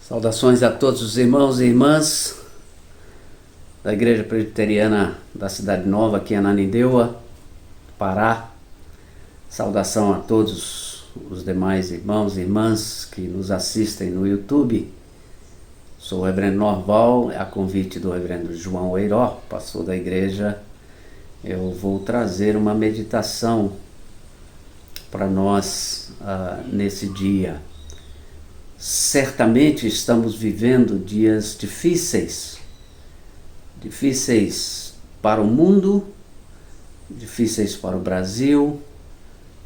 Saudações a todos os irmãos e irmãs da Igreja Presbiteriana da Cidade Nova, aqui em Ananindeua, Pará. Saudação a todos os demais irmãos e irmãs que nos assistem no YouTube. Sou o Reverendo Norval, a convite do Reverendo João Eiró, pastor da igreja. Eu vou trazer uma meditação para nós nesse dia. Certamente estamos vivendo dias difíceis para o mundo, difíceis para o Brasil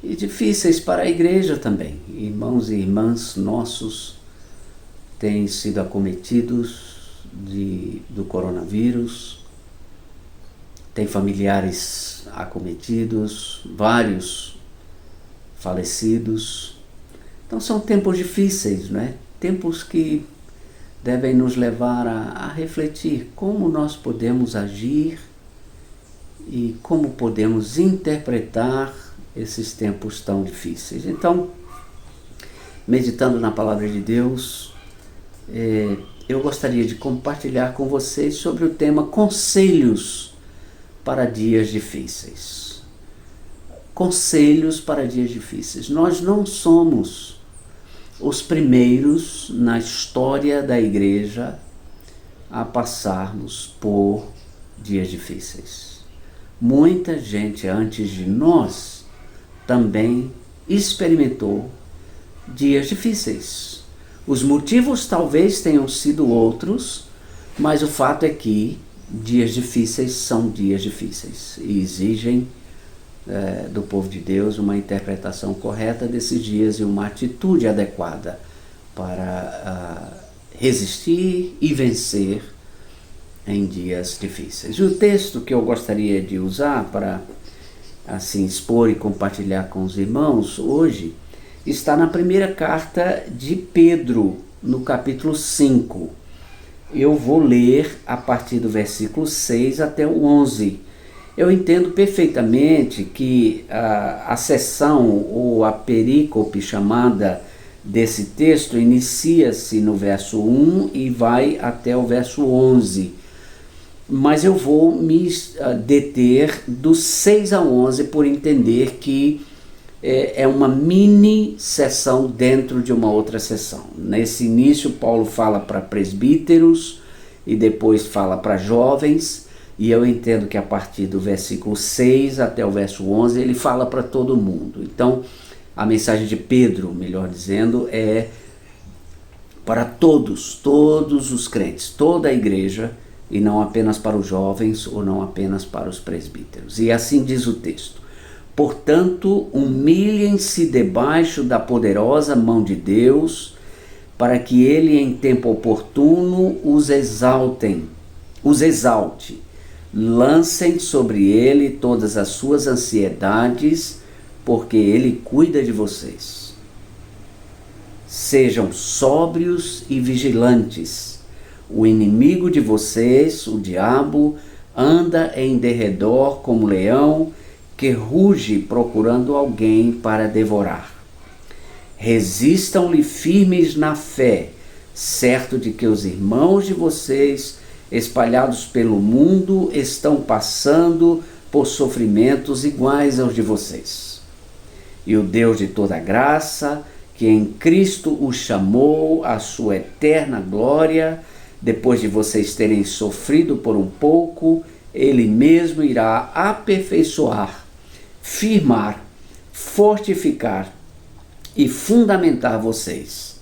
e difíceis para a igreja também. Irmãos e irmãs nossos têm sido acometidos do coronavírus, tem familiares acometidos, vários falecidos. Então são tempos difíceis, não é? Tempos que devem nos levar a refletir como nós podemos agir e como podemos interpretar esses tempos tão difíceis. Então, meditando na palavra de Deus, eu gostaria de compartilhar com vocês sobre o tema Conselhos para dias difíceis. Conselhos para dias difíceis. Nós não somos os primeiros na história da igreja a passarmos por dias difíceis. Muita gente antes de nós também experimentou dias difíceis. Os motivos talvez tenham sido outros, mas o fato é que dias difíceis são dias difíceis e exigem do povo de Deus uma interpretação correta desses dias e uma atitude adequada para resistir e vencer em dias difíceis. E o texto que eu gostaria de usar para assim expor e compartilhar com os irmãos hoje está na primeira carta de Pedro, no capítulo 5. Eu vou ler a partir do versículo 6 até o 11. Eu entendo perfeitamente que a seção ou a perícope chamada desse texto inicia-se no verso 1 e vai até o verso 11. Mas eu vou me deter do 6 a 11 por entender que é uma mini seção dentro de uma outra seção. Nesse início, Paulo fala para presbíteros e depois fala para jovens. E eu entendo que a partir do versículo 6 até o verso 11, ele fala para todo mundo. Então, a mensagem de Pedro, melhor dizendo, é para todos os crentes, toda a igreja, e não apenas para os jovens ou não apenas para os presbíteros. E assim diz o texto: portanto, humilhem-se debaixo da poderosa mão de Deus, para que ele em tempo oportuno os exalte. Lancem sobre ele todas as suas ansiedades, porque ele cuida de vocês. Sejam sóbrios e vigilantes. O inimigo de vocês, o diabo, anda em derredor como leão que ruge procurando alguém para devorar. Resistam-lhe firmes na fé, certo de que os irmãos de vocês espalhados pelo mundo estão passando por sofrimentos iguais aos de vocês. E o Deus de toda graça, que em Cristo os chamou à sua eterna glória, depois de vocês terem sofrido por um pouco, ele mesmo irá aperfeiçoar, firmar, fortificar e fundamentar vocês.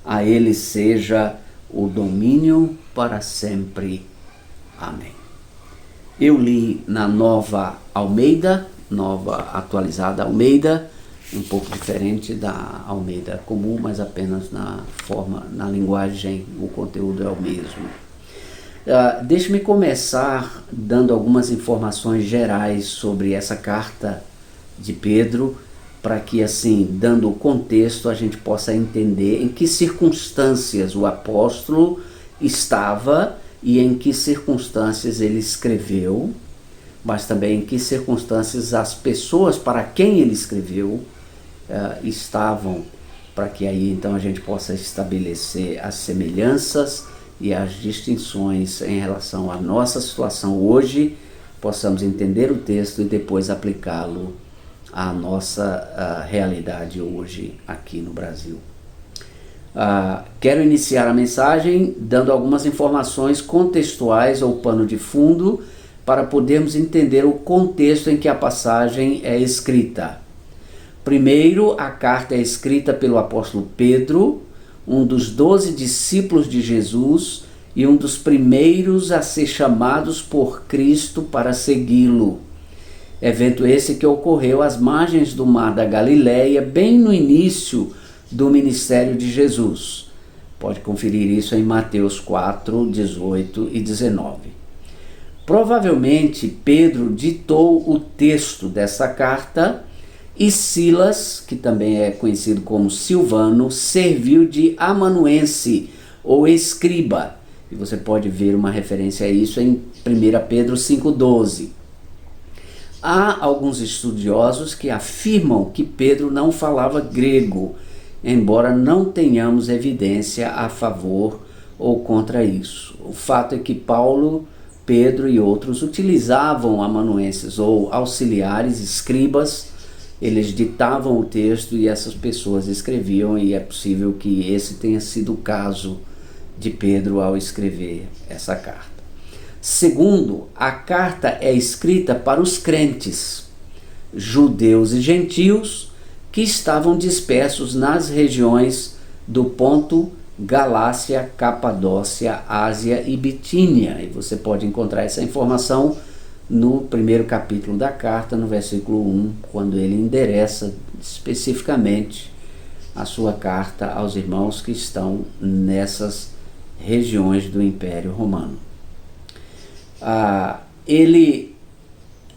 A ele seja o domínio para sempre. Amém. Eu li na Nova Almeida, Nova Atualizada Almeida, um pouco diferente da Almeida comum, mas apenas na forma, na linguagem, o conteúdo é o mesmo. Deixe-me começar dando algumas informações gerais sobre essa carta de Pedro, para que, assim, dando o contexto, a gente possa entender em que circunstâncias o apóstolo estava e em que circunstâncias ele escreveu, mas também em que circunstâncias as pessoas para quem ele escreveu estavam, para que aí então a gente possa estabelecer as semelhanças e as distinções em relação à nossa situação hoje, possamos entender o texto e depois aplicá-lo à nossa realidade hoje aqui no Brasil. Quero iniciar a mensagem dando algumas informações contextuais ou pano de fundo para podermos entender o contexto em que a passagem é escrita. Primeiro, a carta é escrita pelo apóstolo Pedro, um dos 12 discípulos de Jesus e um dos primeiros a ser chamados por Cristo para segui-lo. Evento esse que ocorreu às margens do Mar da Galileia, bem no início do ministério de Jesus. Pode conferir isso em Mateus 4, 18 e 19. Provavelmente Pedro ditou o texto dessa carta e Silas, que também é conhecido como Silvano, serviu de amanuense ou escriba. E você pode ver uma referência a isso em 1 Pedro 5,12. Há alguns estudiosos que afirmam que Pedro não falava grego, embora não tenhamos evidência a favor ou contra isso. O fato é que Paulo, Pedro e outros utilizavam amanuenses ou auxiliares, escribas. Eles ditavam o texto e essas pessoas escreviam, e é possível que esse tenha sido o caso de Pedro ao escrever essa carta. Segundo, a carta é escrita para os crentes, judeus e gentios, que estavam dispersos nas regiões do Ponto, Galácia, Capadócia, Ásia e Bitínia. E você pode encontrar essa informação no primeiro capítulo da carta, no versículo 1, quando ele endereça especificamente a sua carta aos irmãos que estão nessas regiões do Império Romano. Ele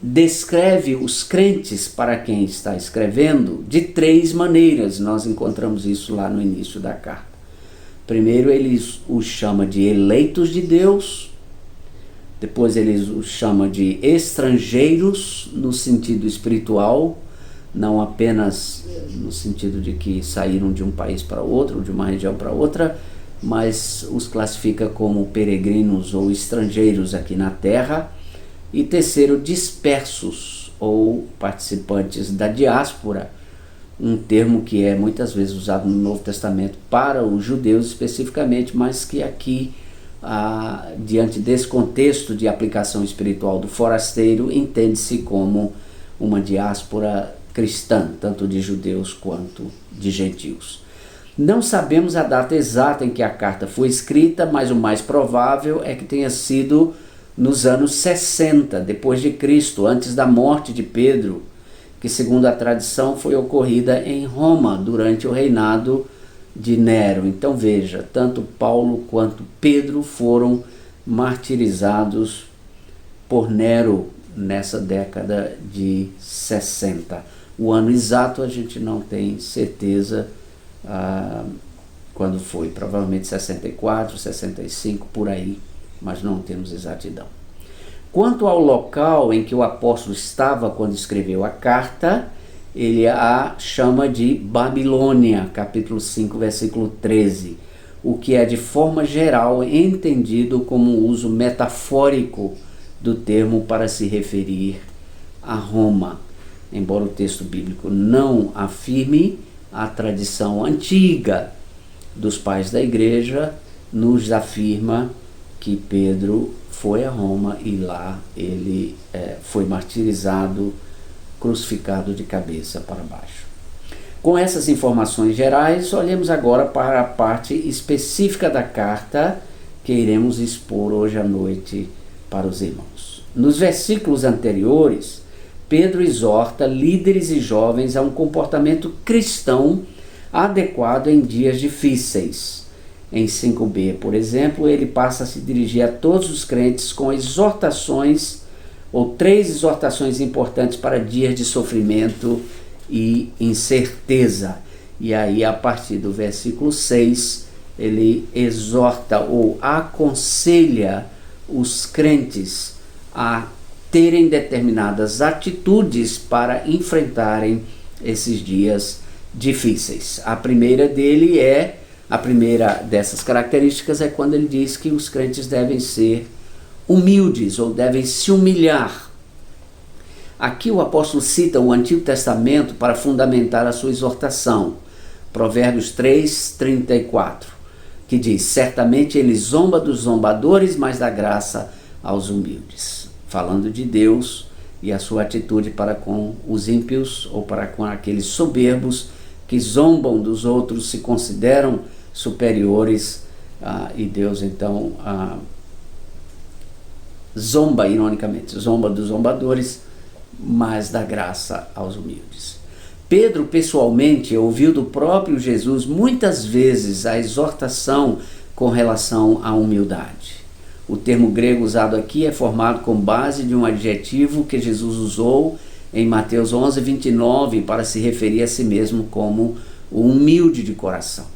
descreve os crentes para quem está escrevendo de 3 maneiras. Nós encontramos isso lá no início da carta. Primeiro, ele os chama de eleitos de Deus. Depois ele os chama de estrangeiros no sentido espiritual, não apenas no sentido de que saíram de um país para outro, de uma região para outra, mas os classifica como peregrinos ou estrangeiros aqui na terra. E terceiro, dispersos ou participantes da diáspora, um termo que é muitas vezes usado no Novo Testamento para os judeus especificamente, mas que aqui, diante desse contexto de aplicação espiritual do forasteiro, entende-se como uma diáspora cristã, tanto de judeus quanto de gentios. Não sabemos a data exata em que a carta foi escrita, mas o mais provável é que tenha sido nos anos 60 depois de Cristo, antes da morte de Pedro, que segundo a tradição foi ocorrida em Roma durante o reinado de Nero. Então veja, tanto Paulo quanto Pedro foram martirizados por Nero nessa década de 60. O ano exato a gente não tem certeza quando foi, provavelmente 64, 65, por aí, mas não temos exatidão. Quanto ao local em que o apóstolo estava quando escreveu a carta, ele a chama de Babilônia, capítulo 5, versículo 13, o que é de forma geral entendido como um uso metafórico do termo para se referir a Roma. Embora o texto bíblico não afirme, a tradição antiga dos pais da igreja nos afirma que Pedro foi a Roma e lá ele foi martirizado, crucificado de cabeça para baixo. Com essas informações gerais, olhemos agora para a parte específica da carta que iremos expor hoje à noite para os irmãos. Nos versículos anteriores, Pedro exorta líderes e jovens a um comportamento cristão adequado em dias difíceis. Em 5b, por exemplo, ele passa a se dirigir a todos os crentes com exortações, ou 3 exortações importantes para dias de sofrimento e incerteza. E aí, a partir do versículo 6, ele exorta ou aconselha os crentes a terem determinadas atitudes para enfrentarem esses dias difíceis. A primeira dessas características é quando ele diz que os crentes devem ser humildes ou devem se humilhar. Aqui o apóstolo cita o Antigo Testamento para fundamentar a sua exortação. Provérbios 3:34, que diz: certamente ele zomba dos zombadores, mas dá graça aos humildes. Falando de Deus e a sua atitude para com os ímpios ou para com aqueles soberbos que zombam dos outros, se consideram superiores, e Deus então zomba, ironicamente, zomba dos zombadores, mas dá graça aos humildes. Pedro pessoalmente ouviu do próprio Jesus muitas vezes a exortação com relação à humildade. O termo grego usado aqui é formado com base de um adjetivo que Jesus usou em Mateus 11:29 para se referir a si mesmo como o humilde de coração.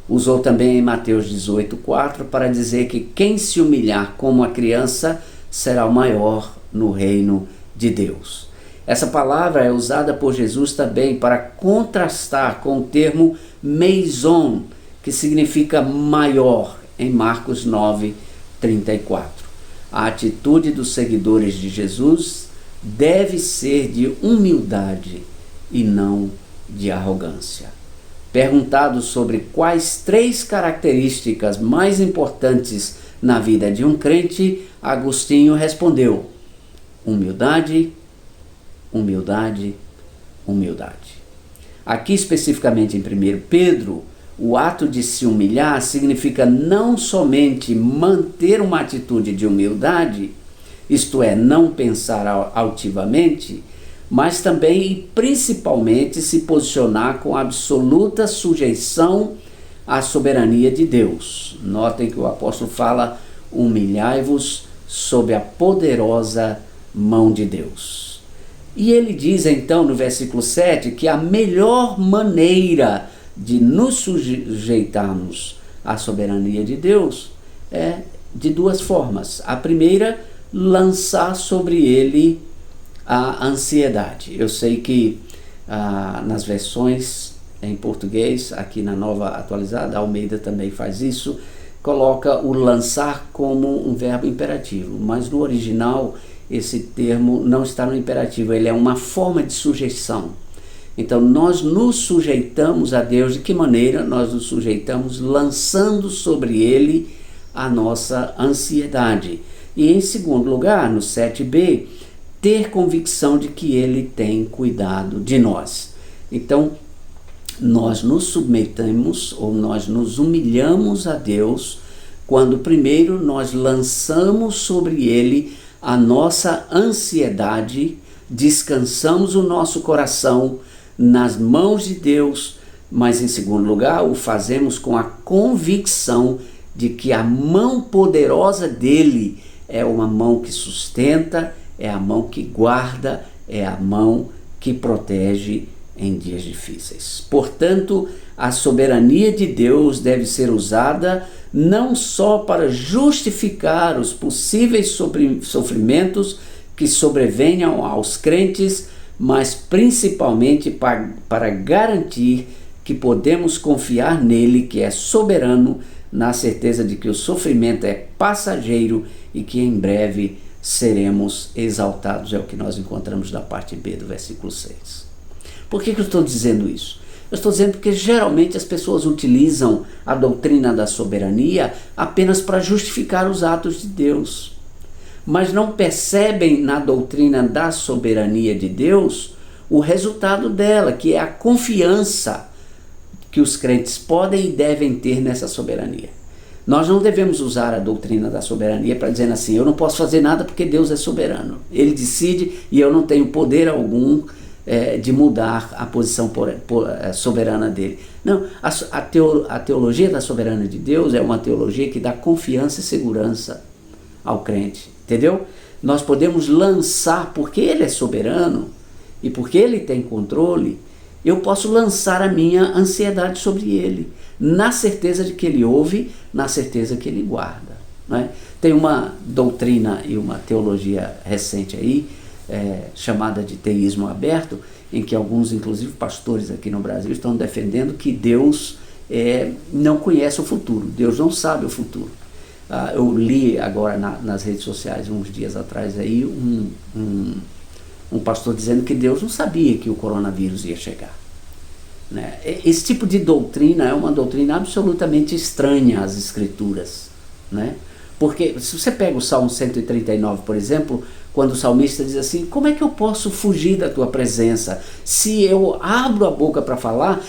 Usou também em Mateus 18:4 para dizer que quem se humilhar como a criança será o maior no reino de Deus. Essa palavra é usada por Jesus também para contrastar com o termo meison, que significa maior, em Marcos 9:34. A atitude dos seguidores de Jesus deve ser de humildade e não de arrogância. Perguntado sobre quais 3 características mais importantes na vida de um crente, Agostinho respondeu: humildade, humildade, humildade. Aqui especificamente em 1 Pedro, o ato de se humilhar significa não somente manter uma atitude de humildade, isto é, não pensar altivamente, mas também e principalmente se posicionar com absoluta sujeição à soberania de Deus. Notem que o apóstolo fala: humilhai-vos sob a poderosa mão de Deus. E ele diz então no versículo 7 que a melhor maneira de nos sujeitarmos à soberania de Deus é de 2 formas. A primeira, lançar sobre ele a ansiedade. Eu sei que nas versões em português, aqui na Nova Atualizada, Almeida também faz isso, coloca o lançar como um verbo imperativo, mas no original esse termo não está no imperativo, ele é uma forma de sujeição. Então nós nos sujeitamos a Deus. De que maneira nós nos sujeitamos? Lançando sobre ele a nossa ansiedade. E em segundo lugar, no 7b, ter convicção de que ele tem cuidado de nós. Então nós nos submetemos ou nós nos humilhamos a Deus quando primeiro nós lançamos sobre ele a nossa ansiedade, descansamos o nosso coração nas mãos de Deus, mas em segundo lugar o fazemos com a convicção de que a mão poderosa dele é uma mão que sustenta, é a mão que guarda, é a mão que protege em dias difíceis. Portanto, a soberania de Deus deve ser usada não só para justificar os possíveis sofrimentos que sobrevenham aos crentes, mas principalmente para garantir que podemos confiar nele, que é soberano, na certeza de que o sofrimento é passageiro e que em breve seremos exaltados. É o que nós encontramos na parte B do versículo 6. Por que eu estou dizendo isso? Eu estou dizendo porque geralmente as pessoas utilizam a doutrina da soberania apenas para justificar os atos de Deus, mas não percebem na doutrina da soberania de Deus o resultado dela, que é a confiança que os crentes podem e devem ter nessa soberania. Nós não devemos usar a doutrina da soberania para dizer assim: eu não posso fazer nada porque Deus é soberano, ele decide e eu não tenho poder algum de mudar a posição soberana dele. Não, a teologia da soberania de Deus é uma teologia que dá confiança e segurança ao crente, entendeu? Nós podemos lançar, porque ele é soberano e porque ele tem controle, eu posso lançar a minha ansiedade sobre ele, na certeza de que ele ouve, na certeza que ele guarda, não é? Tem uma doutrina e uma teologia recente aí, chamada de teísmo aberto, em que alguns, inclusive pastores aqui no Brasil, estão defendendo que Deus não conhece o futuro, Deus não sabe o futuro. Eu li agora nas redes sociais, uns dias atrás, aí, um pastor dizendo que Deus não sabia que o coronavírus ia chegar. Né? Esse tipo de doutrina é uma doutrina absolutamente estranha às Escrituras. Né? Porque se você pega o Salmo 139, por exemplo, quando o salmista diz assim: como é que eu posso fugir da tua presença? Se eu abro a boca para falar,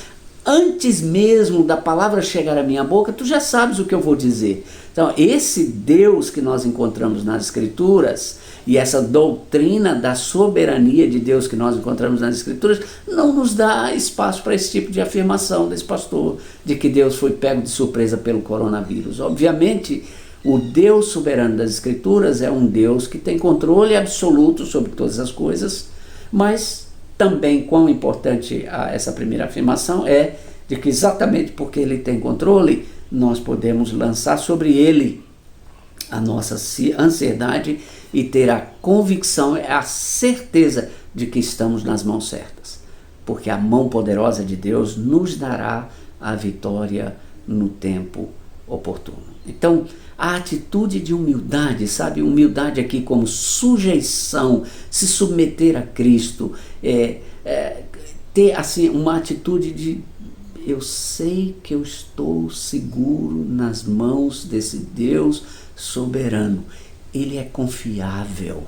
antes mesmo da palavra chegar à minha boca, tu já sabes o que eu vou dizer. Então, esse Deus que nós encontramos nas Escrituras, e essa doutrina da soberania de Deus que nós encontramos nas Escrituras, não nos dá espaço para esse tipo de afirmação desse pastor, de que Deus foi pego de surpresa pelo coronavírus. Obviamente, o Deus soberano das Escrituras é um Deus que tem controle absoluto sobre todas as coisas, mas também quão importante essa primeira afirmação é de que exatamente porque ele tem controle, nós podemos lançar sobre ele a nossa ansiedade e ter a convicção, a certeza de que estamos nas mãos certas. Porque a mão poderosa de Deus nos dará a vitória no tempo oportuno. Então, a atitude de humildade, sabe? Humildade aqui como sujeição, se submeter a Cristo, ter assim uma atitude de: eu sei que eu estou seguro nas mãos desse Deus soberano. Ele é confiável.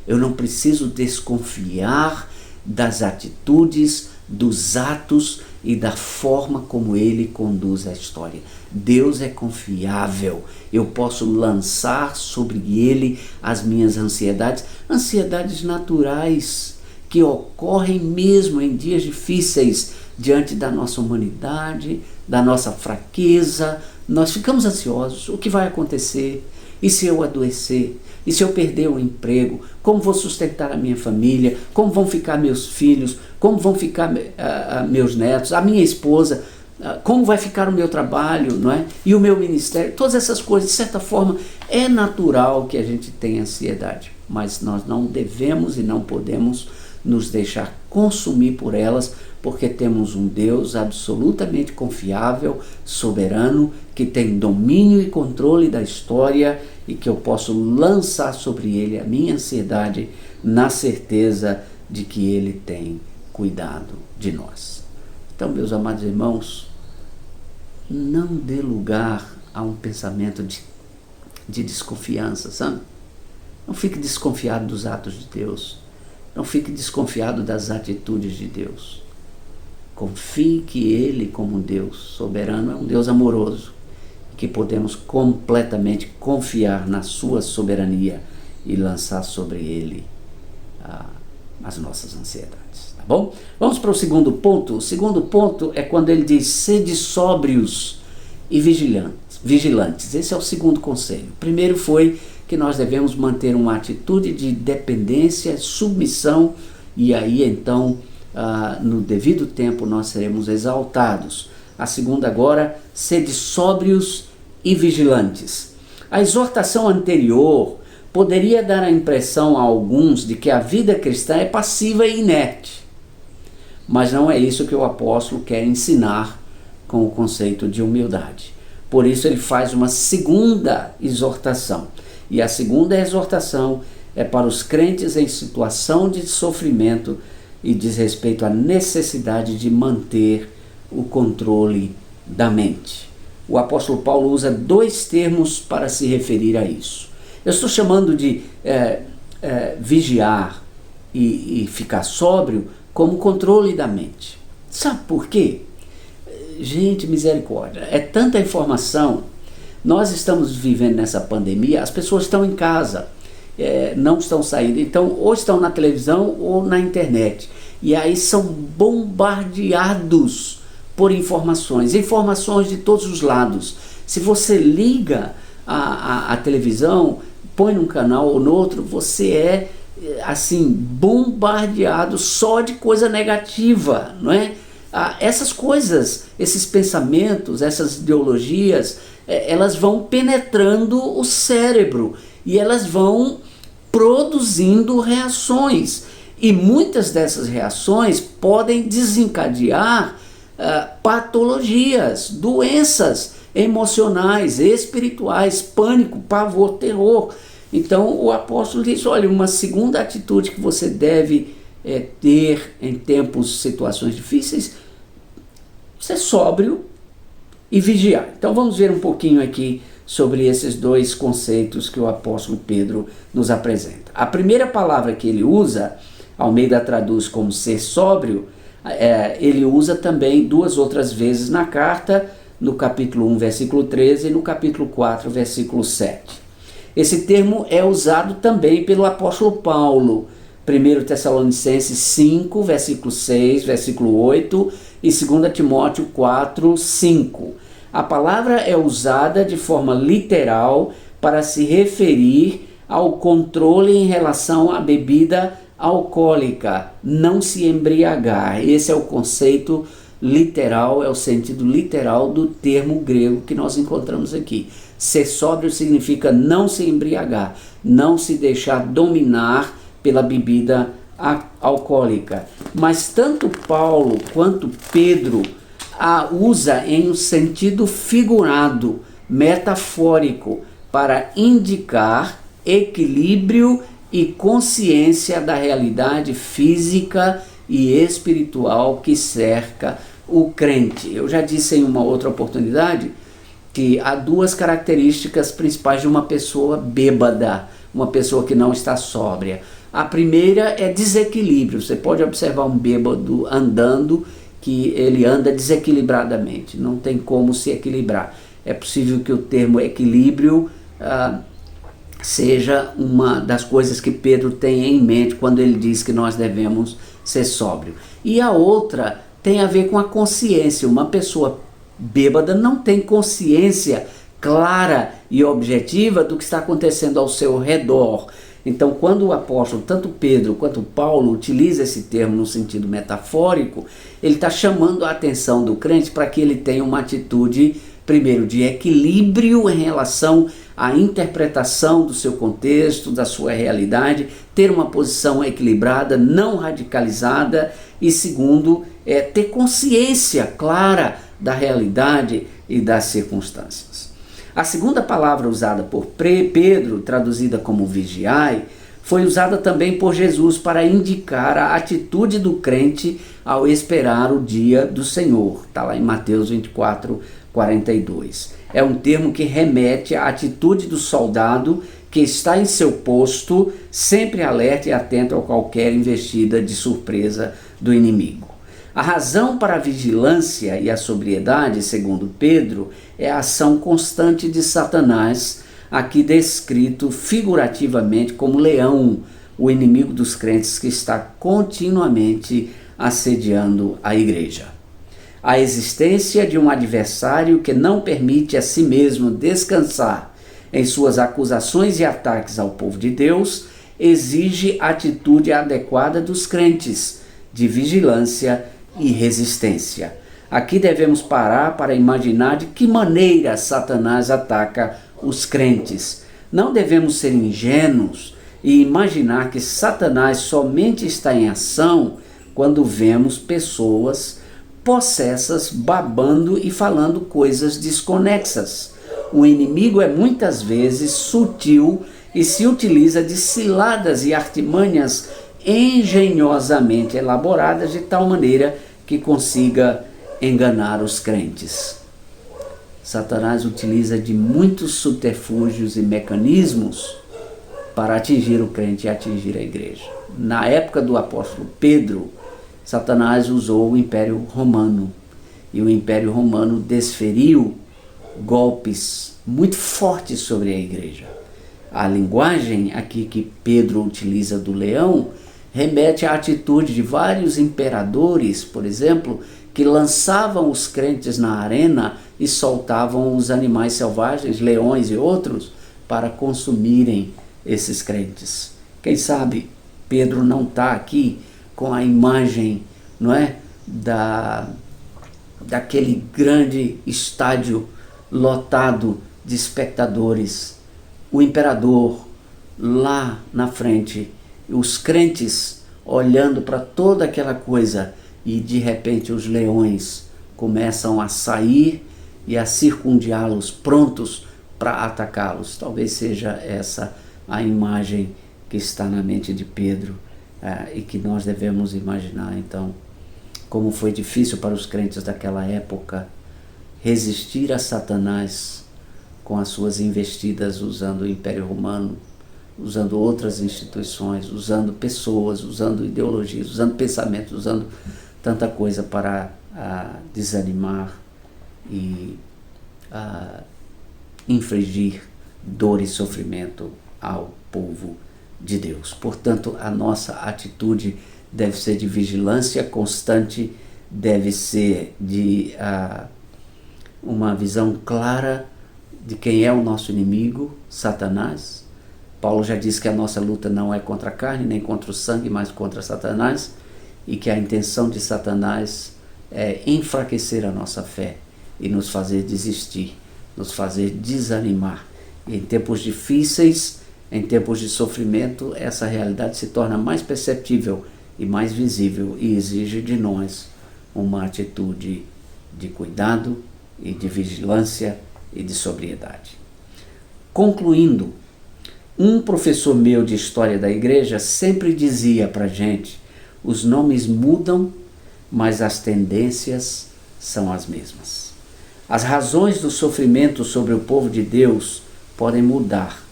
Eu não preciso desconfiar das atitudes, dos atos e da forma como ele conduz a história. Deus é confiável. Eu posso lançar sobre ele as minhas ansiedades, ansiedades naturais que ocorrem mesmo em dias difíceis, diante da nossa humanidade, da nossa fraqueza. Nós ficamos ansiosos. O que vai acontecer? E se eu adoecer? E se eu perder o emprego? Como vou sustentar a minha família? Como vão ficar meus filhos? Como vão ficar meus netos? A minha esposa? Como vai ficar o meu trabalho? Não é? E o meu ministério? Todas essas coisas, de certa forma, é natural que a gente tenha ansiedade. Mas nós não devemos e não podemos nos deixar consumir por elas, porque temos um Deus absolutamente confiável, soberano, que tem domínio e controle da história e que eu posso lançar sobre ele a minha ansiedade na certeza de que ele tem cuidado de nós. Então, meus amados irmãos, não dê lugar a um pensamento de desconfiança, sabe? Não fique desconfiado dos atos de Deus. Não fique desconfiado das atitudes de Deus. Confie que ele, como um Deus soberano, é um Deus amoroso, que podemos completamente confiar na sua soberania e lançar sobre ele as nossas ansiedades, tá bom? Vamos para o segundo ponto. O segundo ponto é quando ele diz: sede sóbrios e vigilantes. Esse é o segundo conselho. O primeiro foi que nós devemos manter uma atitude de dependência, submissão, e aí então, no devido tempo, nós seremos exaltados. A segunda agora: sede sóbrios e vigilantes. A exortação anterior poderia dar a impressão a alguns de que a vida cristã é passiva e inerte. Mas não é isso que o apóstolo quer ensinar com o conceito de humildade. Por isso ele faz uma segunda exortação. E a segunda exortação é para os crentes em situação de sofrimento e diz respeito à necessidade de manter o controle da mente. O apóstolo Paulo usa dois termos para se referir a isso. Eu estou chamando de vigiar e ficar sóbrio como controle da mente. Sabe por quê? Gente, misericórdia, é tanta informação. Nós estamos vivendo nessa pandemia, as pessoas estão em casa, não estão saindo, então ou estão na televisão ou na internet, e aí são bombardeados por informações de todos os lados. Se você liga a televisão, põe num canal ou no outro, você é assim bombardeado só de coisa negativa, não é? Essas coisas, esses pensamentos, essas ideologias, elas vão penetrando o cérebro e elas vão produzindo reações. E muitas dessas reações podem desencadear patologias, doenças emocionais, espirituais, pânico, pavor, terror. Então o apóstolo diz, olha, uma segunda atitude que você deve ter em tempos, situações difíceis, ser sóbrio e vigiar. Então vamos ver um pouquinho aqui sobre esses dois conceitos que o apóstolo Pedro nos apresenta. A primeira palavra que ele usa, Almeida traduz como ser sóbrio, ele usa também duas outras vezes na carta, no capítulo 1, versículo 13 e no capítulo 4, versículo 7. Esse termo é usado também pelo apóstolo Paulo, 1 Tessalonicenses 5, versículo 6, versículo 8 e 2 Timóteo 4, 5. A palavra é usada de forma literal para se referir ao controle em relação à bebida alcoólica, não se embriagar. Esse é o conceito literal, é o sentido literal do termo grego que nós encontramos aqui. Ser sóbrio significa não se embriagar, não se deixar dominar pela bebida alcoólica. Mas tanto Paulo quanto Pedro a usa em um sentido figurado, metafórico, para indicar equilíbrio e consciência da realidade física e espiritual que cerca o crente. Eu já disse em uma outra oportunidade que há duas características principais de uma pessoa bêbada, uma pessoa que não está sóbria. A primeira é desequilíbrio. Você pode observar um bêbado andando, que ele anda desequilibradamente, não tem como se equilibrar. É possível que o termo equilíbrio seja uma das coisas que Pedro tem em mente quando ele diz que nós devemos ser sóbrio. E a outra tem a ver com a consciência. Uma pessoa bêbada não tem consciência clara e objetiva do que está acontecendo ao seu redor. Então, quando o apóstolo, tanto Pedro quanto Paulo, utiliza esse termo no sentido metafórico, ele está chamando a atenção do crente para que ele tenha uma atitude, primeiro, de equilíbrio em relação à interpretação do seu contexto, da sua realidade, ter uma posição equilibrada, não radicalizada, e segundo, ter consciência clara da realidade e das circunstâncias. A segunda palavra usada por Pedro, traduzida como vigiai, foi usada também por Jesus para indicar a atitude do crente ao esperar o dia do Senhor. Está lá em Mateus 24, 42. É um termo que remete à atitude do soldado que está em seu posto, sempre alerta e atento a qualquer investida de surpresa do inimigo. A razão para a vigilância e a sobriedade, segundo Pedro, é a ação constante de Satanás, aqui descrito figurativamente como leão, o inimigo dos crentes que está continuamente assediando a igreja. A existência de um adversário que não permite a si mesmo descansar em suas acusações e ataques ao povo de Deus exige a atitude adequada dos crentes de vigilância e resistência. Aqui devemos parar para imaginar de que maneira Satanás ataca os crentes. Não devemos ser ingênuos e imaginar que Satanás somente está em ação quando vemos pessoas possessas babando e falando coisas desconexas. O inimigo é muitas vezes sutil e se utiliza de ciladas e artimanhas engenhosamente elaboradas de tal maneira que consiga enganar os crentes. Satanás utiliza de muitos subterfúgios e mecanismos para atingir o crente e atingir a igreja. Na época do apóstolo Pedro, Satanás usou o Império Romano e o Império Romano desferiu golpes muito fortes sobre a igreja. A linguagem aqui que Pedro utiliza do leão remete à atitude de vários imperadores, por exemplo, que lançavam os crentes na arena e soltavam os animais selvagens, leões e outros, para consumirem esses crentes. Quem sabe Pedro não está aqui com a imagem, não é, daquele grande estádio lotado de espectadores, o imperador lá na frente, os crentes olhando para toda aquela coisa, e de repente os leões começam a sair e a circundiá-los, prontos para atacá-los. Talvez seja essa a imagem que está na mente de Pedro, e que nós devemos imaginar então como foi difícil para os crentes daquela época resistir a Satanás com as suas investidas, usando o Império Romano, usando outras instituições, usando pessoas, usando ideologias, usando pensamentos, usando tanta coisa para desanimar e infligir dor e sofrimento ao povo de Deus. Portanto, a nossa atitude deve ser de vigilância constante, deve ser de uma visão clara de quem é o nosso inimigo, Satanás. Paulo já disse que a nossa luta não é contra a carne, nem contra o sangue, mas contra Satanás, e que a intenção de Satanás é enfraquecer a nossa fé e nos fazer desistir, nos fazer desanimar. E em tempos difíceis, em tempos de sofrimento, essa realidade se torna mais perceptível e mais visível e exige de nós uma atitude de cuidado e de vigilância e de sobriedade. Concluindo, um professor meu de história da igreja sempre dizia para a gente: os nomes mudam, mas as tendências são as mesmas. As razões do sofrimento sobre o povo de Deus podem mudar,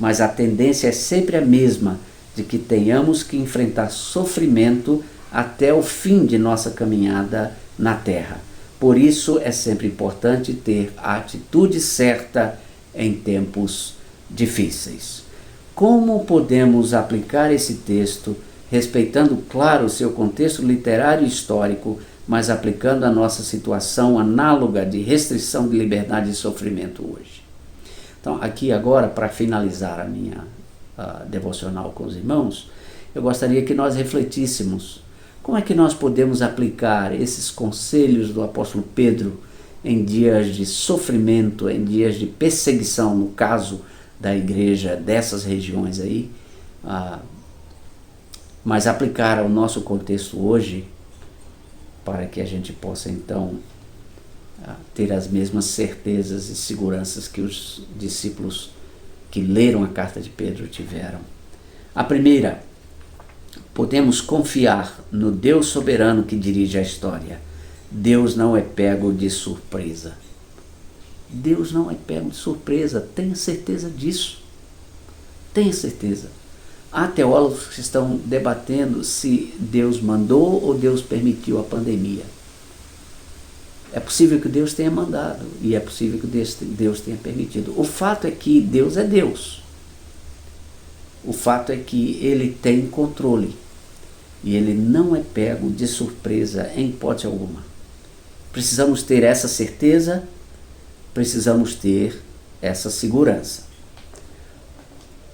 mas a tendência é sempre a mesma, de que tenhamos que enfrentar sofrimento até o fim de nossa caminhada na terra. Por isso é sempre importante ter a atitude certa em tempos difíceis. Como podemos aplicar esse texto, respeitando, claro, o seu contexto literário e histórico, mas aplicando a nossa situação análoga de restrição de liberdade e sofrimento hoje? Então, aqui agora, para finalizar a minha devocional com os irmãos, eu gostaria que nós refletíssemos como é que nós podemos aplicar esses conselhos do apóstolo Pedro em dias de sofrimento, em dias de perseguição, no caso da igreja dessas regiões aí, mas aplicar ao nosso contexto hoje, para que a gente possa então ter as mesmas certezas e seguranças que os discípulos que leram a carta de Pedro tiveram. A primeira, podemos confiar no Deus soberano que dirige a história. Deus não é pego de surpresa. Deus não é pego de surpresa, tenha certeza disso. Tenha certeza. Há teólogos que estão debatendo se Deus mandou ou Deus permitiu a pandemia. É possível que Deus tenha mandado e é possível que Deus tenha permitido. O fato é que Deus é Deus. O fato é que Ele tem controle e Ele não é pego de surpresa em hipótese alguma. Precisamos ter essa certeza, precisamos ter essa segurança.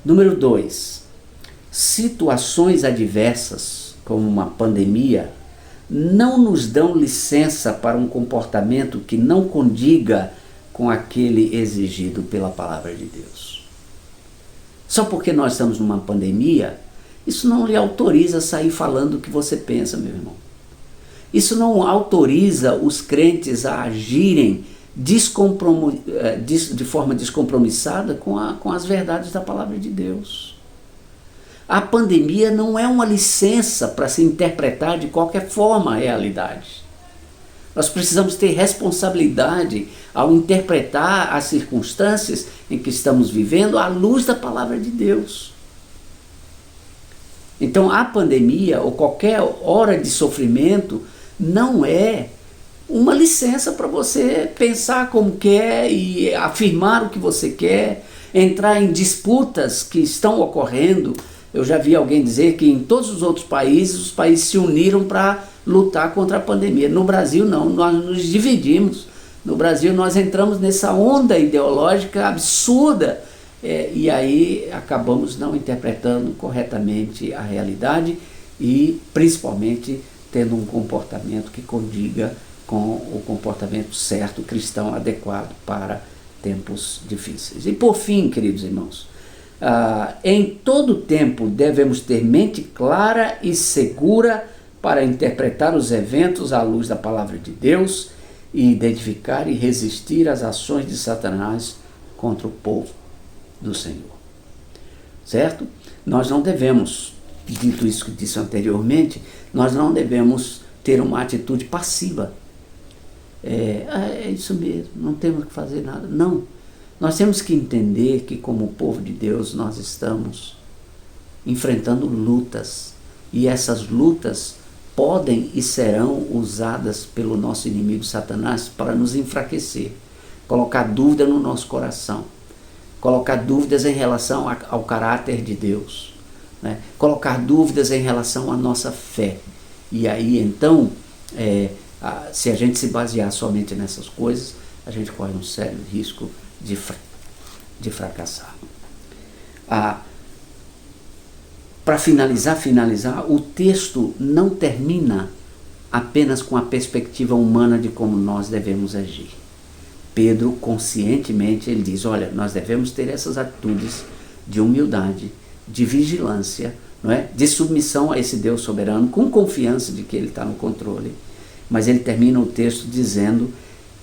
Número 2. Situações adversas, como uma pandemia, não nos dão licença para um comportamento que não condiga com aquele exigido pela palavra de Deus. Só porque nós estamos numa pandemia, isso não lhe autoriza a sair falando o que você pensa, meu irmão. Isso não autoriza os crentes a agirem de forma descompromissada com as verdades da palavra de Deus. A pandemia não é uma licença para se interpretar de qualquer forma a realidade. Nós precisamos ter responsabilidade ao interpretar as circunstâncias em que estamos vivendo à luz da palavra de Deus. Então, a pandemia ou qualquer hora de sofrimento não é uma licença para você pensar como quer e afirmar o que você quer, entrar em disputas que estão ocorrendo. Eu já vi alguém dizer que em todos os outros países, os países se uniram para lutar contra a pandemia. No Brasil não, nós nos dividimos. No Brasil nós entramos nessa onda ideológica absurda, e aí acabamos não interpretando corretamente a realidade e principalmente tendo um comportamento que condiga com o comportamento certo, cristão, adequado para tempos difíceis. E por fim, queridos irmãos, em todo tempo devemos ter mente clara e segura para interpretar os eventos à luz da palavra de Deus e identificar e resistir às ações de Satanás contra o povo do Senhor. Certo? Nós não devemos, dito isso que disse anteriormente, nós não devemos ter uma atitude passiva. É isso mesmo, não temos que fazer nada. Não. Nós temos que entender que, como povo de Deus, nós estamos enfrentando lutas. E essas lutas podem e serão usadas pelo nosso inimigo Satanás para nos enfraquecer, colocar dúvida no nosso coração, colocar dúvidas em relação ao caráter de Deus, né? Colocar dúvidas em relação à nossa fé. E aí, então, se a gente se basear somente nessas coisas, a gente corre um sério risco de fracassar. Para finalizar, o texto não termina apenas com a perspectiva humana de como nós devemos agir. Pedro, conscientemente, ele diz, olha, nós devemos ter essas atitudes de humildade, de vigilância, não é? De submissão a esse Deus soberano, com confiança de que ele está no controle. Mas ele termina o texto dizendo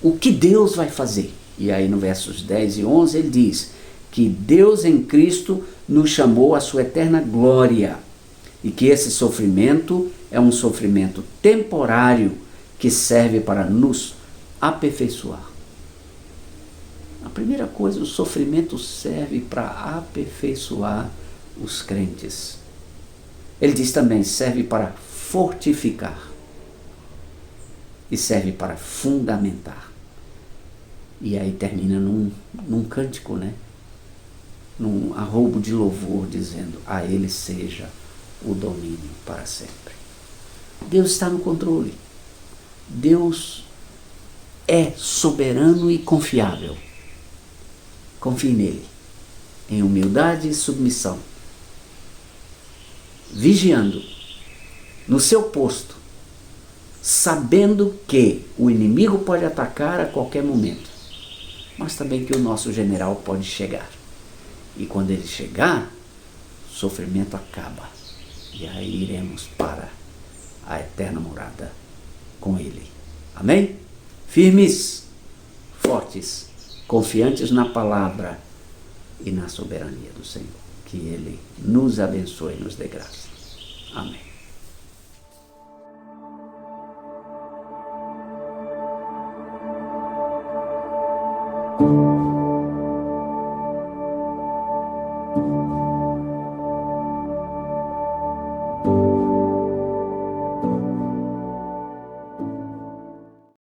o que Deus vai fazer. E aí no versos 10 e 11 ele diz que Deus em Cristo nos chamou à sua eterna glória e que esse sofrimento é um sofrimento temporário que serve para nos aperfeiçoar. A primeira coisa, o sofrimento serve para aperfeiçoar os crentes. Ele diz também, serve para fortificar e serve para fundamentar. E aí termina num cântico, né? Num arroubo de louvor, dizendo, a ele seja o domínio para sempre. Deus está no controle. Deus é soberano e confiável. Confie nele, em humildade e submissão, vigiando no seu posto, sabendo que o inimigo pode atacar a qualquer momento, mas também que o nosso general pode chegar. E quando ele chegar, o sofrimento acaba. E aí iremos para a eterna morada com ele. Amém? Firmes, fortes, confiantes na palavra e na soberania do Senhor. Que ele nos abençoe e nos dê graça. Amém.